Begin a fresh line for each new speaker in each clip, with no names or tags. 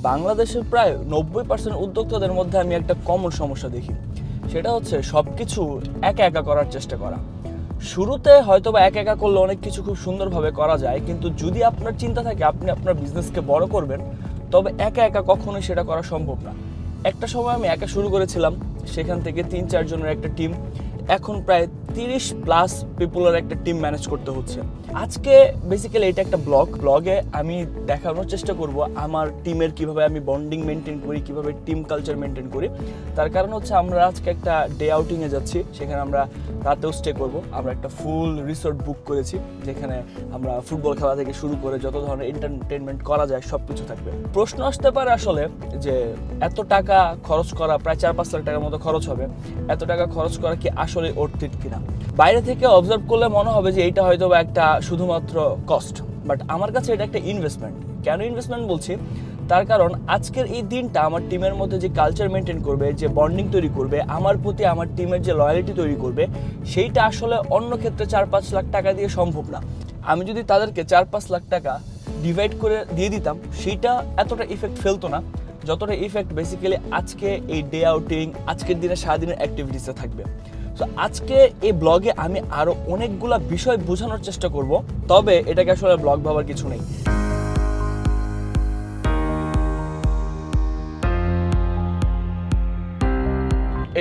বাংলাদেশের প্রায় 90% উদ্যোক্তাদের মধ্যে আমি একটা কমন সমস্যা দেখি, সেটা হচ্ছে সব কিছু একা একা করার চেষ্টা করা। শুরুতে হয়তো বা একা একা করলে অনেক কিছু খুব সুন্দরভাবে করা যায়, কিন্তু যদি আপনার চিন্তা থাকে আপনি আপনার বিজনেসকে বড় করবেন, তবে একা একা কখনোই সেটা করা সম্ভব না। একটা সময় আমি একা শুরু করেছিলাম, সেখান থেকে 3-4 জনের একটা টিম, এখন প্রায় 30+ পিপলের একটা টিম ম্যানেজ করতে হচ্ছে। আজকে বেসিক্যালি এটা একটা ব্লগে আমি দেখানোর চেষ্টা করব আমার টিমের কিভাবে আমি বন্ডিং মেনটেন করি, কিভাবে টিম কালচার মেনটেন করি। তার কারণ হচ্ছে আমরা আজকে একটা ডে আউটিংয়ে যাচ্ছি, সেখানে আমরা রাতেও স্টে করব। আমরা একটা ফুল রিসোর্ট বুক করেছি, যেখানে আমরা ফুটবল খেলা থেকে শুরু করে যত ধরনের এন্টারটেনমেন্ট করা যায় সব কিছু থাকবে। প্রশ্ন আসতে পারে আসলে যে এত টাকা খরচ করা, প্রায় 4-5 লাখ টাকার মতো খরচ হবে, এত টাকা খরচ করা কি আসলে অর্থিত কিনা? বাইরে থেকে অবজার্ভ করলে মনে হবে যে এইটা হয়তো বা একটা শুধুমাত্র কস্ট, বাট আমার কাছে এটা একটা ইনভেস্টমেন্ট। কেন ইনভেস্টমেন্ট বলছি? তার কারণ আজকের এই দিনটা আমার টিমের মধ্যে যে কালচার মেনটেন করবে, যে বন্ডিং তৈরি করবে, আমার প্রতি আমার টিমের যে লয়ালিটি তৈরি করবে, সেইটা আসলে অন্য ক্ষেত্রে 4-5 লাখ টাকা দিয়ে সম্ভব না। আমি যদি তাদেরকে 4-5 লাখ টাকা ডিভাইড করে দিয়ে দিতাম, সেইটা এতটা ইফেক্ট ফেলতো না যতটা ইফেক্ট বেসিক্যালি আজকে এই ডে আউটিং, আজকের দিনে সারাদিনের অ্যাক্টিভিটিসে থাকবে। সো আজকে এই ব্লগে আমি আরও অনেকগুলা বিষয় বোঝানোর চেষ্টা করব, তবে এটাকে আসলে ব্লগ ভাবার কিছু নেই।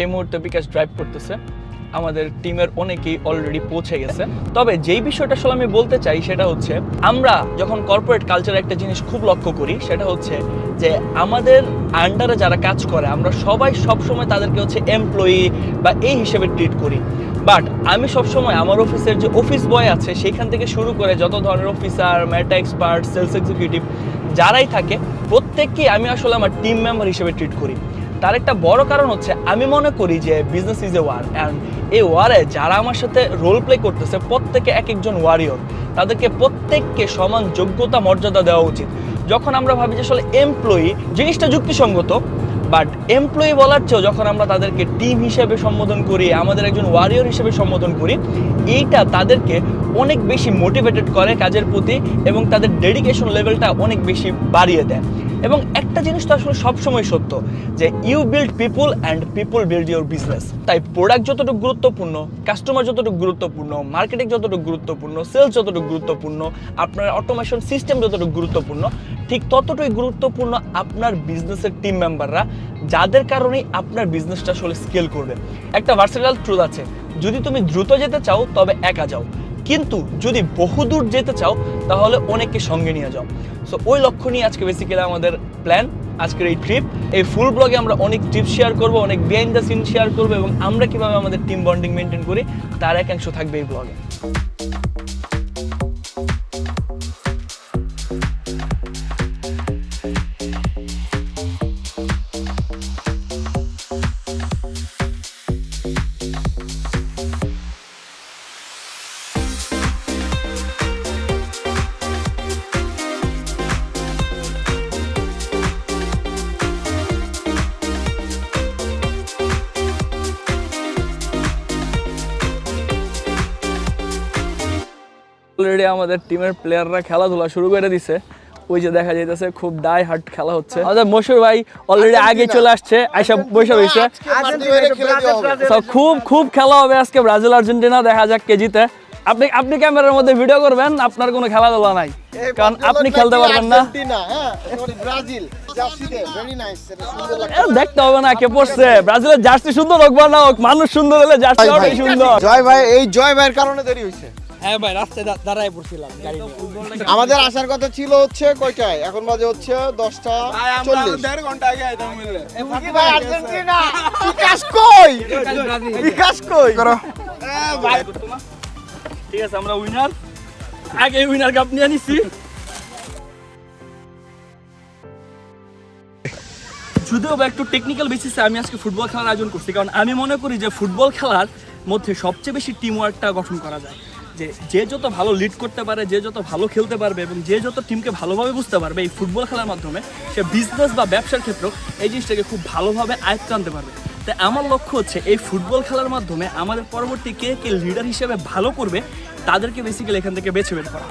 এই মুহূর্তে বিকাশ ড্রাইভ করতেছে, আমাদের টিমের অনেকেই অলরেডি পৌঁছে গেছে। তবে যেই বিষয়টা আসলে আমি বলতে চাই সেটা হচ্ছে, আমরা যখন কর্পোরেট কালচারে একটা জিনিস খুব লক্ষ্য করি, সেটা হচ্ছে যে আমাদের আন্ডারে যারা কাজ করে আমরা সবাই সবসময় তাদেরকে হচ্ছে এমপ্লয়ি বা এই হিসেবে ট্রিট করি। বাট আমি সবসময় আমার অফিসের যে অফিস বয় আছে সেইখান থেকে শুরু করে যত ধরনের officer, matter expert, sales executive যারাই থাকে, প্রত্যেককেই আমি আসলে আমার টিম মেম্বার হিসেবে ট্রিট করি। তার একটা বড় কারণ হচ্ছে আমি মনে করি যে business is a war, and এই ওয়ারে যারা আমার সাথে রোল প্লে করতেছে প্রত্যেকে এক একজন ওয়ারিয়র। তাদেরকে প্রত্যেককে সমান যোগ্যতা মর্যাদা দেওয়া উচিত। যখন আমরা ভাবি যে আসলে এমপ্লয়ি জিনিসটা যুক্তিসঙ্গত, বাট এমপ্লয়ি বলার চেয়েও যখন আমরা তাদেরকে টিম হিসেবে সম্বোধন করি, আমাদের একজন ওয়ারিয়র হিসেবে সম্বোধন করি, এইটা তাদেরকে অনেক বেশি মোটিভেটেড করে কাজের প্রতি এবং তাদের ডেডিকেশন লেভেলটা অনেক বেশি বাড়িয়ে দেয়। এবং একটা জিনিস তো আসলে সবসময় সত্য যে you build people and people build your business. তাই প্রোডাক্ট যতটুকু গুরুত্বপূর্ণ, কাস্টমার যতটুকু গুরুত্বপূর্ণ, মার্কেটিং যতটুকু গুরুত্বপূর্ণ, সেলস যতটুকু গুরুত্বপূর্ণ, আপনার অটোমেশন সিস্টেম যতটুকু গুরুত্বপূর্ণ, ঠিক ততটুকুই গুরুত্বপূর্ণ আপনার বিজনেসের টিম মেম্বাররা, যাদের কারণেই আপনার বিজনেসটা আসলে স্কেল করবে। একটা ভার্সেটাইল ট্রুথ আছে, যদি তুমি দ্রুত যেতে চাও তবে একা যাও, কিন্তু যদি বহুদূর যেতে চাও তাহলে অনেককে সঙ্গে নিয়ে যাও। সো ওই লক্ষ্য নিয়ে আজকে বেসিক্যালি আমাদের প্ল্যান, আজকের এই ট্রিপ। এই ফুল ব্লগে আমরা অনেক ট্রিপ শেয়ার করব, অনেক বিহাইন্ড দ্য সিন শেয়ার করবো, এবং আমরা কিভাবে আমাদের টিম বন্ডিং মেনটেন করি তার একাংশ থাকবে এই ব্লগে। অলরেডি আমাদের টিমের প্লেয়াররা খেলাধুলা শুরু করে দিছে, ওই যে দেখা যাইতেছে খুব ডাই হার্ট খেলা হচ্ছে। আমাদের মশুর ভাই অলরেডি আগে চলে আসছে, আইসা বসে রয়েছে। খুব খুব খেলা হবে আজকে, ব্রাজিল আর্জেন্টিনা, দেখা যাক কে জিতে। আপনি ক্যামেরার মধ্যে ভিডিও করবেন, আপনার কোনো খেলাধুলা নাই, কারণ আপনি খেলতে পারবেন না। দেখতে হবে না কে পড়ছে, ব্রাজিলের জার্সি সুন্দর হোক বা না হোক, মানুষ সুন্দর হলে জার্সি অনেক সুন্দর।
জয় ভাই, এই জয় ভাইয়ের কারণে দেরি হয়েছে।
হ্যাঁ ভাই, রাস্তায় দাঁড়ায় পড়ছিলাম গাড়ি নিয়ে।
আমাদের আসার কথা ছিল হচ্ছে কয়টায়, এখন বাজে হচ্ছে 10:40।
1.5 ঘন্টা আগে আইতাম মিলে।
ভাই আর্জেন্টিনা, বিকাশ কই? বিকাশ কই? করো
ভাই, ঠিক আছে, আমরা উইনার, আগে উইনার কাপ নিয়ে নিছি। যদিও বা একটু টেকনিক্যাল বেসিসে আমি আজকে ফুটবল খেলার আয়োজন করছি, কারণ আমি মনে করি যে ফুটবল খেলার মধ্যে সবচেয়ে বেশি টিম ওয়ার্কটা গঠন করা যায়। যে যত ভালো লিড করতে পারে, যে যত ভালো খেলতে পারবে এবং যে যত টিমকে ভালোভাবে বুঝতে পারবে এই ফুটবল খেলার মাধ্যমে, সে বিজনেস বা ব্যবসার ক্ষেত্রেও এই জিনিসটাকে খুব ভালোভাবে আয়ত্তে আনতে পারবে। তাই আমার লক্ষ্য হচ্ছে এই ফুটবল খেলার মাধ্যমে আমাদের পরবর্তী কে লিডার হিসেবে ভালো করবে তাদেরকে বেসিক্যালি এখান থেকে বেছে বের করা।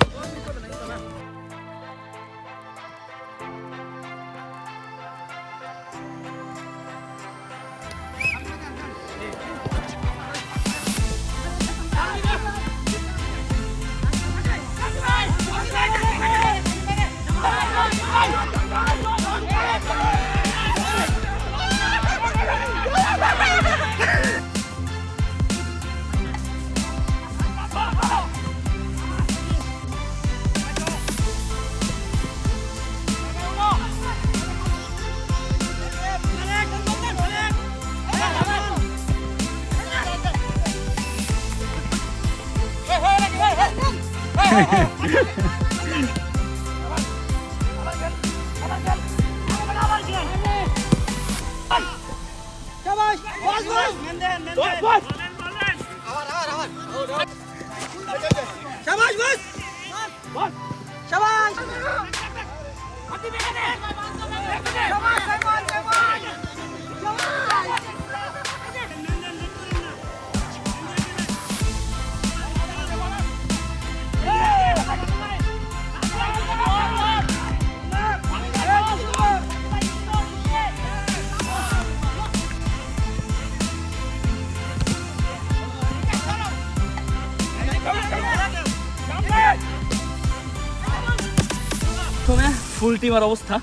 ফুল টিমের অবস্থা,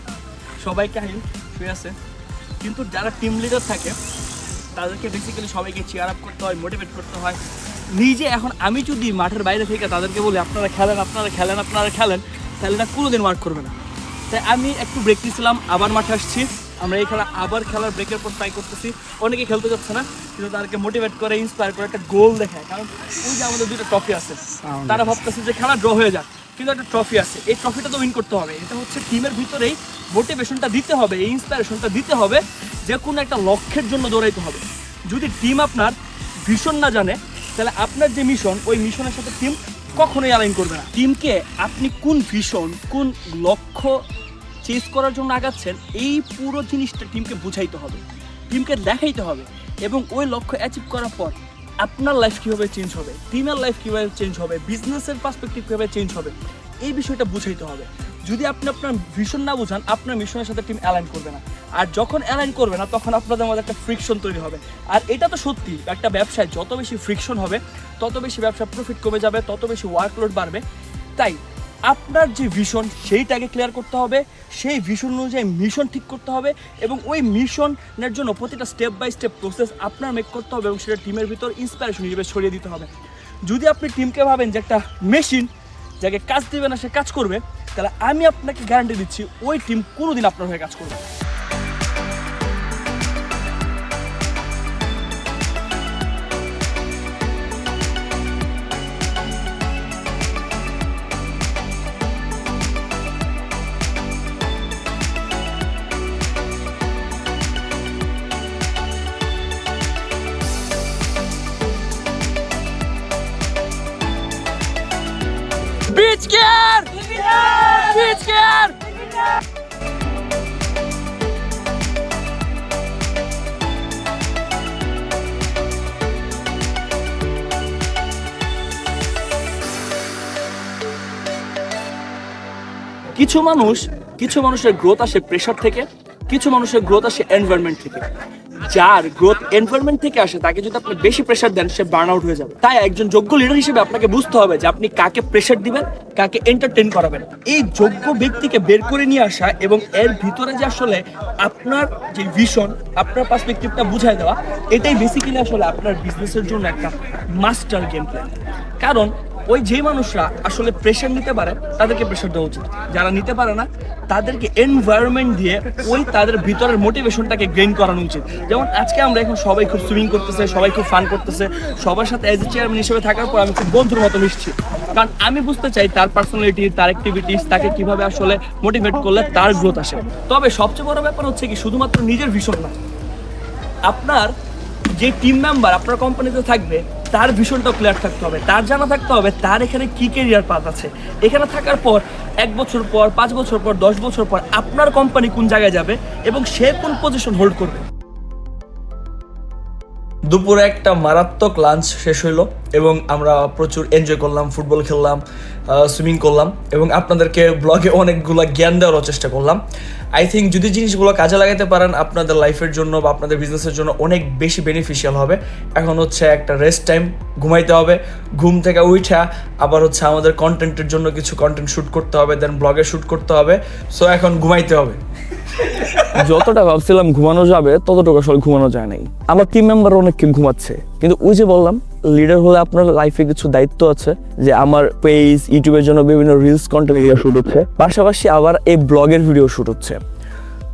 সবাই কাহিল শুয়ে আছে, কিন্তু যারা টিম লিডার থাকে তাদেরকে বেসিক্যালি সবাইকে চেয়ার আপ করতে হয়, মোটিভেট করতে হয়। নিজে এখন আমি যদি মাঠের বাইরে থেকে তাদেরকে বলি আপনারা খেলেন তাহলে না কোনোদিন ওয়ার্ক করবে না। তাই আমি একটু ব্রেক নিয়েছিলাম, আবার মাঠে আসছি। আমরা এই খেলা আবার খেলার ব্রেকের পর ট্রাই করতেছি। অনেকে খেলতে যাচ্ছে না, কিন্তু তাদেরকে মোটিভেট করে, ইন্সপায়ার করে একটা গোল দেখায়। কারণ ওই যে আমাদের 2টা ট্রফি আছে, তারা ভাবতেছে যে খেলা ড্র হয়ে যাক, কিন্তু একটা ট্রফি আছে, এই ট্রফিটা তো উইন করতে হবে। এটা হচ্ছে টিমের ভিতরেই মোটিভেশনটা দিতে হবে, এই ইন্সপায়ারেশনটা দিতে হবে যে কোনো একটা লক্ষ্যের জন্য দৌড়াইতে হবে। যদি টিম আপনার ভিশন না জানে, তাহলে আপনার যে মিশন, ওই মিশনের সাথে টিম কখনোই অ্যালাইন করবে না। টিমকে আপনি কোন ভিশন, কোন লক্ষ্য চেস করার জন্য আগাচ্ছেন, এই পুরো জিনিসটা টিমকে বুঝাইতে হবে, টিমকে দেখাইতে হবে। এবং ওই লক্ষ্য অ্যাচিভ করার পর আপনার লাইফ কীভাবে চেঞ্জ হবে, টিমের লাইফ কীভাবে চেঞ্জ হবে, বিজনেসের পার্সপেক্টিভ কীভাবে চেঞ্জ হবে, এই বিষয়টা বুঝাইতে হবে। যদি আপনি আপনার ভিশন না বুঝান, আপনার মিশনের সাথে টিম অ্যালাইন করবে না। আর যখন অ্যালাইন করবে না, তখন আপনাদের মধ্যে একটা ফ্রিকশন তৈরি হবে। আর এটা তো সত্যি, একটা ব্যবসায় যত বেশি ফ্রিকশন হবে, তত বেশি ব্যবসার প্রফিট কমে যাবে, তত বেশি ওয়ার্কলোড বাড়বে। তাই আপনার যে ভিশন, সেইটাকে ক্লিয়ার করতে হবে, সেই ভিশন অনুযায়ী মিশন ঠিক করতে হবে, এবং ওই মিশনের জন্য প্রতিটা স্টেপ বাই স্টেপ প্রসেস আপনার মেক করতে হবে, এবং সেটা টিমের ভিতর ইন্সপিরেশন হিসেবে ছড়িয়ে দিতে হবে। যদি আপনি টিমকে ভাবেন যে একটা মেশিন, যাকে কাজ দেবে না সে কাজ করবে, তাহলে আমি আপনাকে গ্যারান্টি দিচ্ছি ওই টিম কোনোদিন আপনার হয়ে কাজ করবে না। Beach gear! Beach gear! কিছু মানুষের গ্রোথ আসে প্রেশার থেকে, কিছু মানুষের গ্রোথ আসে এনভায়রনমেন্ট থেকে। যার গ্রোথ এনভায়রনমেন্ট থেকে আসে, তাকে যদি আপনি বেশি প্রেশার দেন, সে বার্ন আউট হয়ে যাবে। তাই একজন যোগ্য লিডার হিসেবে আপনাকে বুঝতে হবে যে আপনি কাকে প্রেশার দিবেন, কাকে এন্টারটেইন করাবেন। এই যোগ্য ব্যক্তিকে বের করে নিয়ে আসা এবং এর ভিতরে যে আসলে আপনার যে ভিশন, আপনার পার্সপেক্টিভটা বুঝাই দেওয়া, এটাই বেসিক্যালি আসলে আপনার বিজনেসের জন্য একটা মাস্টার গেম প্ল্যান। কারণ ওই যে মানুষরা আসলে প্রেশার নিতে পারে, তাদেরকে প্রেশার দেওয়া উচিত। যারা নিতে পারে না, তাদেরকে এনভায়রনমেন্ট দিয়ে ওই তাদের ভিতরের মোটিভেশনটাকে গেইন করানো উচিত। যেমন আজকে আমরা এখন সবাই খুব সুইমিং করতেছে, সবাই খুব ফান করতেছে, সবার সাথে অ্যাজ এ চেয়ারম্যান হিসেবে থাকার পর আমি খুব বন্ধুর মতো মিশছি। কারণ আমি বুঝতে চাই তার পার্সোনালিটি, তার অ্যাক্টিভিটিস, তাকে কিভাবে আসলে মোটিভেট করলে তার গ্রোথ আসে। তবে সবচেয়ে বড় ব্যাপার হচ্ছে কি, শুধুমাত্র নিজের ভিশন না, আপনার যে টিম মেম্বার আপনার কোম্পানিতে থাকবে, তার ভিশনটাও ক্লিয়ার থাকতে হবে, তার জানা থাকতে হবে তার এখানে কি ক্যারিয়ার পাথ আছে। এখানে থাকার পর 1 বছর পর, 5 বছর পর, 10 বছর পর আপনার কোম্পানি কোন জায়গায় যাবে এবং সে কোন পজিশন হোল্ড করবে। দুপুরে একটা মারাত্মক লাঞ্চ শেষ হইলো এবং আমরা প্রচুর এনজয় করলাম, ফুটবল খেললাম, সুইমিং করলাম এবং আপনাদেরকে ব্লগে অনেকগুলো জ্ঞান দেওয়ার চেষ্টা করলাম। আই থিঙ্ক যদি জিনিসগুলো কাজে লাগাতে পারেন, আপনাদের লাইফের জন্য বা আপনাদের বিজনেসের জন্য অনেক বেশি বেনিফিশিয়াল হবে। এখন হচ্ছে একটা রেস্ট টাইম, ঘুমাইতে হবে, ঘুম থেকে উঠা আবার হচ্ছে আমাদের কন্টেন্টের জন্য কিছু কন্টেন্ট শ্যুট করতে হবে, দেন ব্লগে শ্যুট করতে হবে। সো এখন ঘুমাইতে হবে।
যতটা ভাবছিলাম ঘুমানো যাবে, ততটুকু আসলে ঘুমানো যায় নাই। আমার টিম মেম্বার অনেককে ঘুমাচ্ছে, কিন্তু ওই যে বললাম, লিডার হলে আপনার লাইফে কিছু দায়িত্ব আছে, যে আমার পেজ, ইউটিউবের জন্য বিভিন্ন রিলস কন্টেন্ট শুট হচ্ছে, পাশাপাশি আবার এই ব্লগের ভিডিও শুট হচ্ছে।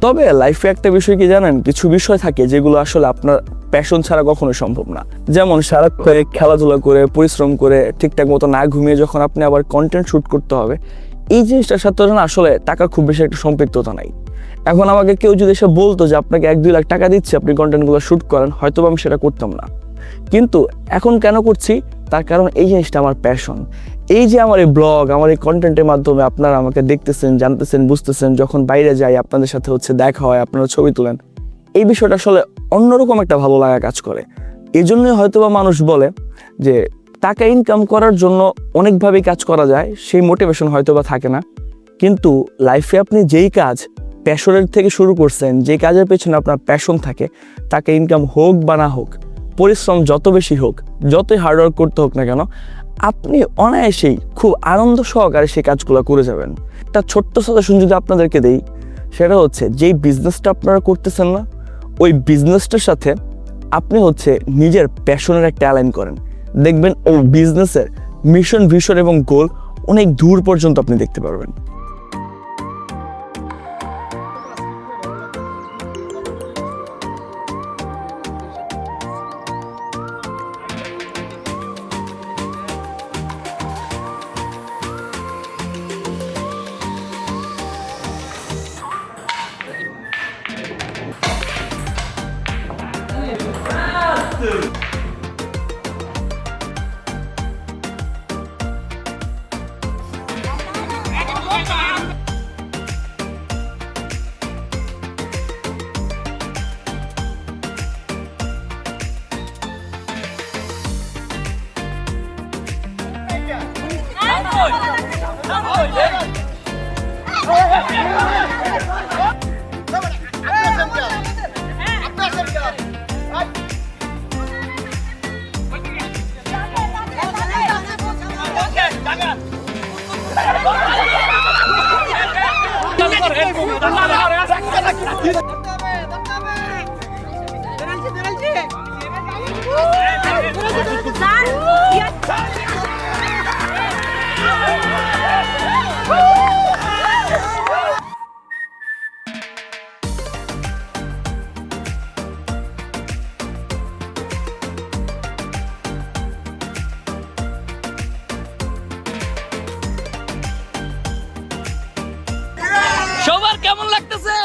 তবে লাইফে একটা বিষয় কি জানেন, কিছু বিষয় থাকে যেগুলো আসলে আপনার প্যাশন ছাড়া কখনো সম্ভব না। যেমন সারাক্ষণ খেলাধুলা করে পরিশ্রম করে ঠিকঠাক মতো না ঘুমিয়ে যখন আপনি আবার কন্টেন্ট শুট করতে হবে, এই জিনিসটার সাথে না আসলে টাকার খুব বেশি একটা সম্পৃক্ততা নাই। এখন আমাকে কেউ যদি এসে বলতো যে আপনাকে 1-2 লাখ টাকা দিচ্ছে আপনি কন্টেন্টগুলো শুট করেন, হয়তো আমি সেটা করতাম না। কিন্তু এখন কেন করছি, তার কারণ এই জিনিসটা আমার প্যাশন। এই যে আমার এই ব্লগ, আমার এই কন্টেন্টের মাধ্যমে আপনারা আমাকে দেখতেছেন, জানতেছেন, বুঝতেছেন, যখন বাইরে যাই আপনাদের সাথে দেখা হয়, আপনারা ছবি তোলেন, এই বিষয়টা আসলে অন্যরকম একটা ভালো লাগা কাজ করে। এই জন্যই হয়তোবা মানুষ বলে যে টাকা ইনকাম করার জন্য অনেকভাবেই কাজ করা যায়, সেই মোটিভেশন হয়তোবা থাকে না। কিন্তু লাইফে আপনি যেই কাজ প্যাশনের থেকে শুরু করছেন, যে কাজের পেছনে আপনার প্যাশন থাকে, টাকা ইনকাম হোক বা না হোক, পরিশ্রম যত বেশি হোক, যতই হার্ডওয়ার্ক করতে হোক না কেন, আপনি অনায়াসেই খুব আনন্দ সহকারে সেই কাজগুলো করে যাবেন। একটা ছোট্ট সাজেশন যদি আপনাদেরকে দেই, সেটা হচ্ছে যেই বিজনেসটা আপনারা করতেছেন না, ওই বিজনেসটার সাথে আপনি নিজের প্যাশনের একটা অ্যালাইন করেন, দেখবেন ওই বিজনেসের মিশন, ভিশন এবং গোল অনেক দূর পর্যন্ত আপনি দেখতে পারবেন।
সবার কেমন লাগতেছে?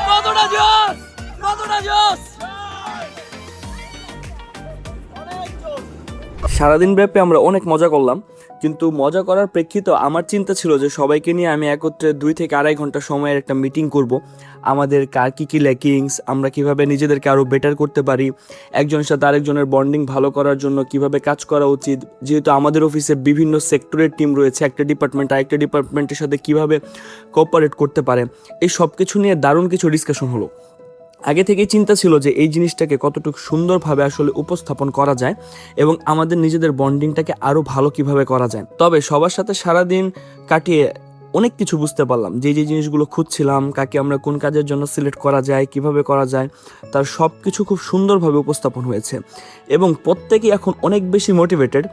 কতটা জোশ, কতটা জোশ!
সারাদিন ব্যাপী আমরা অনেক মজা করলাম, কিন্তু মজা করার প্রেক্ষিতে আমার চিন্তা ছিল যে সবাইকে নিয়ে আমি একত্রে 2 থেকে 2.5 ঘন্টা সময়ের একটা মিটিং করব। আমাদের কার কী ল্যাকিংস, আমরা কিভাবে নিজেদেরকে আরও বেটার করতে পারি, একজনের সাথে আরেকজনের বন্ডিং ভালো করার জন্য কিভাবে কাজ করা উচিত, যেহেতু আমাদের অফিসে বিভিন্ন সেক্টরের টিম রয়েছে, একটা ডিপার্টমেন্ট আরেকটা ডিপার্টমেন্টের সাথে কিভাবে কোঅপারেট করতে পারে, এই সব কিছু নিয়ে দারুণ কিছু ডিসকাশন হলো। আগে থেকেই চিন্তা ছিল যে এই জিনিসটাকে কতটুকু সুন্দরভাবে আসলে উপস্থাপন করা যায় এবং আমাদের নিজেদের বন্ডিংটাকে আরও ভালো কিভাবে করা যায়। তবে সবার সাথে সারাদিন কাটিয়ে অনেক কিছু বুঝতে পারলাম, যে জিনিসগুলো খুঁজছিলাম, কাকে আমরা কোন কাজের জন্য সিলেক্ট করা যায়, কিভাবে করা যায়, তার সব কিছু খুব সুন্দরভাবে উপস্থাপন হয়েছে এবং প্রত্যেকেই এখন অনেক বেশি মোটিভেটেড।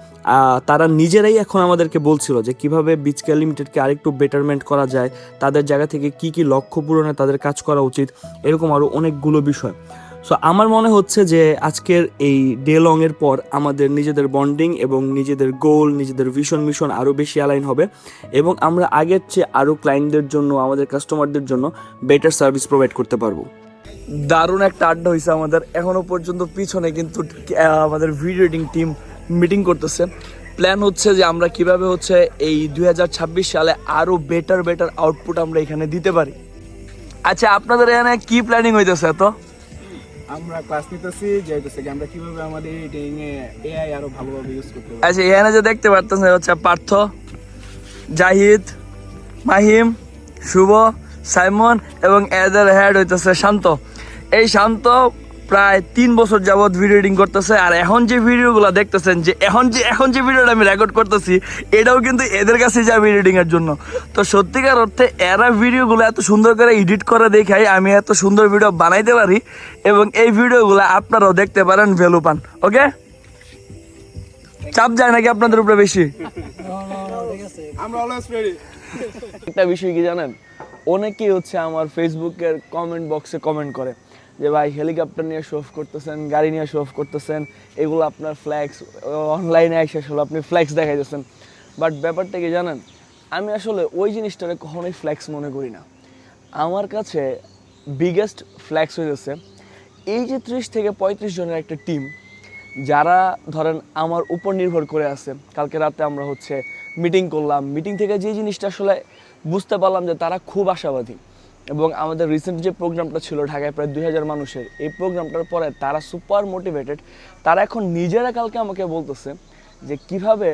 তারা নিজেরাই এখন আমাদেরকে বলছিল যে কিভাবে বিচকেয়ার লিমিটেডকে আরেকটু বেটারমেন্ট করা যায়, তাদের জায়গা থেকে কি কি লক্ষ্য পূরণে তাদের কাজ করা উচিত, এরকম আরও অনেকগুলো বিষয়। সো আমার মনে হচ্ছে যে আজকের এই ডে লংয়ের পর আমাদের নিজেদের বন্ডিং এবং নিজেদের গোল, নিজেদের ভিশন মিশন আরও বেশি অ্যালাইন হবে এবং আমরা আগের চেয়ে আরও ক্লায়েন্টদের জন্য, আমাদের কাস্টমারদের জন্য বেটার সার্ভিস প্রোভাইড করতে পারবো। দারুণ একটা আড্ডা হয়েছে আমাদের। এখনো পর্যন্ত পিছনে কিন্তু আমাদের ভিডিও এডিটিং টিম মিটিং করতেছে। প্ল্যান হচ্ছে যে আমরা কিভাবে এই 2026 সালে আরও বেটার আউটপুট আমরা এখানে দিতে পারি। আচ্ছা, আপনাদের এখানে কি প্ল্যানিং হইতেছে? তো
আমরা ক্লাস নিতেছি যে আমরা কিভাবে আমাদের এডিটিং এ এআই আরো ভালোভাবে ইউজ করতে পারি।
আচ্ছা, এখানে যে দেখতে পারতেছেন পার্থ, জাহিদ, মাহিম, শুভ, সাইমন এবং এদের হেড হইতেছে শান্ত। এই শান্ত প্রায় 3 বছর যাবৎ ভিডিও এডিটিং করতেছে, আর এখন যে ভিডিওগুলো দেখতেছেন, যে এখন যে ভিডিওটা আমি রেকর্ড করতেছি, এটাও কিন্তু এদের কাছে যায় ভিডিও এডিটিং এর জন্য। তো সত্যিকার অর্থে এরা ভিডিওগুলো এত সুন্দর করে এডিট করে দেখাই আমি এত সুন্দর ভিডিও বানাইতে পারি এবং এই ভিডিওগুলো আপনারাও দেখতে পারেন, ভ্যালু পান। ওকে, চাপ যায় নাকি আপনাদের উপরে বেশি?
আমরা অলওয়েজ রেডি।
একটা বিষয় কি জানেন, অনেকেই হচ্ছে আমার ফেসবুকের কমেন্ট বক্সে কমেন্ট করে যে ভাই হেলিকপ্টার নিয়ে শো অফ করতেছেন, গাড়ি নিয়ে শো অফ করতেছেন, এগুলো আপনার ফ্ল্যাক্স, অনলাইনে এসে আসলে আপনি ফ্ল্যাক্স দেখাইতেছেন। বাট ব্যাপারটা কি জানেন, আমি আসলে ওই জিনিসটাকে কখনোই ফ্ল্যাক্স মনে করি না। আমার কাছে বিগেস্ট ফ্ল্যাক্স হয়েছে এই যে 30 থেকে 35 জনের একটা টিম, যারা ধরেন আমার উপর নির্ভর করে আছে। কালকে রাতে আমরা হচ্ছে মিটিং করলাম, মিটিং থেকে যে জিনিসটা আসলে বুঝতে পারলাম যে তারা খুব আশাবাদী। এবং আমাদের রিসেন্ট যে প্রোগ্রামটা ছিল ঢাকায় প্রায় 2000 মানুষের, এই প্রোগ্রামটার পরে তারা সুপার মোটিভেটেড। তারা এখন নিজেরা কালকে আমাকে বলতেছে যে কিভাবে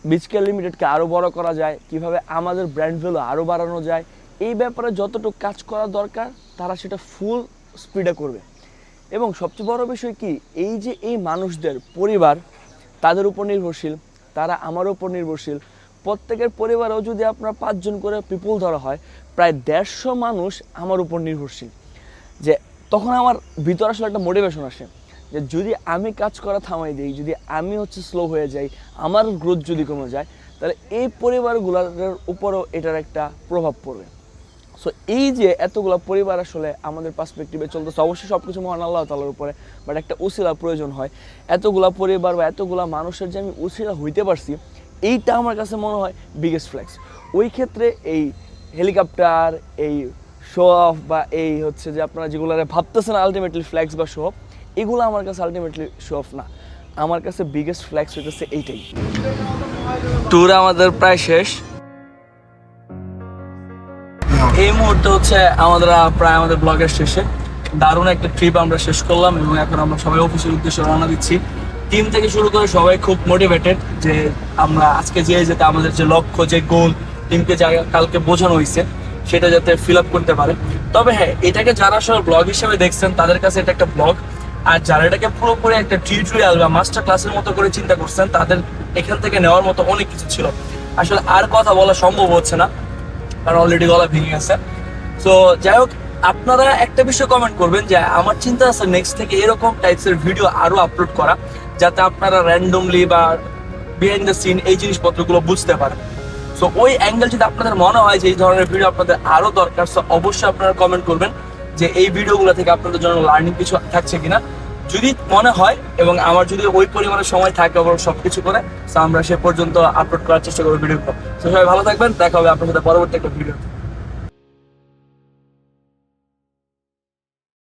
বিচকেয়ার লিমিটেডকে আরও বড় করা যায়, কিভাবে আমাদের ব্র্যান্ড ভ্যালু আরও বাড়ানো যায়, এই ব্যাপারে যতটুকু কাজ করা দরকার তারা সেটা ফুল স্পিডে করবে। এবং সবচেয়ে বড় বিষয় কি, এই যে এই মানুষদের পরিবার তাদের উপর নির্ভরশীল, তারা আমার উপর নির্ভরশীল। প্রত্যেকের পরিবারেও যদি আপনার 5 জন করে পিপল ধরা হয়, প্রায় 150 মানুষ আমার উপর নির্ভরশীল। যে তখন আমার ভিতরে আসলে একটা মোটিভেশন আসে যে যদি আমি কাজ করা থামাই দিই, যদি আমি হচ্ছে স্লো হয়ে যাই, আমার গ্রোথ যদি কমে যায়, তাহলে এই পরিবারগুলোর উপরও এটার একটা প্রভাব পড়বে। সো এই যে এতগুলো পরিবার আসলে আমাদের পার্সপেক্টিভে চলতেছে, অবশ্যই সব কিছু মহান আল্লাহ তাআলার উপরে, বাট একটা উসিলা প্রয়োজন হয়। এতগুলা পরিবার বা এতগুলা মানুষের যে আমি উসিলা হইতে পারছি, এইটা আমার কাছে মনে হয় বিগেস্ট ফ্ল্যাক্স। ওই ক্ষেত্রে এই হেলিকপ্টার, এই শো অফ বা এই হচ্ছে যে আপনারা যেগুলো ভাবতেছেন আলটিমেটলি ফ্ল্যাক্স বা শো অফ, এগুলো আমার কাছে আলটিমেটলি শো অফ না। আমার কাছে বিগেস্ট ফ্ল্যাক্স হইতেছে এইটাই। ট্যুর আমাদের প্রায় শেষ। এই মুহূর্তে হচ্ছে আমাদের ব্লগের শেষে দারুণ একটা ট্রিপ আমরা শেষ করলাম এবং এখন আমরা সবাই অফিসের উদ্দেশ্যে রওনা দিচ্ছি। টিম থেকে শুরু করে সবাই খুব মোটিভেটেড যে আমরা আজকে যেতে আমাদের যে লক্ষ্য, যে গোল টিমকে যা কালকে বোঝানো হয়েছে সেটা যাতে ফিল আপ করতে পারে। তবে হ্যাঁ, এটাকে যারা আসলে ব্লগ হিসেবে দেখছেন তাদের কাছে এটা একটা ব্লগ, আর যারা এটাকে পুরোপুরি একটা টিউটোরিয়াল বা মাস্টার ক্লাসের মতো করে চিন্তা করছেন তাদের এখান থেকে নেওয়ার মতো অনেক কিছু ছিল। আসলে আর কথা বলা সম্ভব হচ্ছে না, কারণ অলরেডি গলা ভেঙে গেছে। সো যাই হোক, আপনারা একটা বিষয় কমেন্ট করবেন যে আমার চিন্তা আছে নেক্সট থেকে এরকম টাইপসের ভিডিও আরো আপলোড করা, যাতে আপনারা র্যান্ডমলি বা বিহাইন্ড দ্য সিন এই জিনিসপত্রগুলো বুঝতে পারেন। সো ওই অ্যাঙ্গেল যদি আপনাদের মনে হয় যে এই ধরনের ভিডিও আপনাদের আরো দরকার, সো অবশ্যই আপনারা কমেন্ট করবেন যে এই ভিডিওগুলো থেকে আপনাদের জন্য লার্নিং কিছু থাকছে কিনা। যদি মনে হয় এবং আমার যদি ওই পরিমাণে সময় থাকে ওগুলো সবকিছু করে, সো আমরা সে পর্যন্ত আপলোড করার চেষ্টা করবো ভিডিওগুলো। সো সবাই ভালো থাকবেন, দেখা হবে আপনার সাথে পরবর্তী একটা ভিডিও।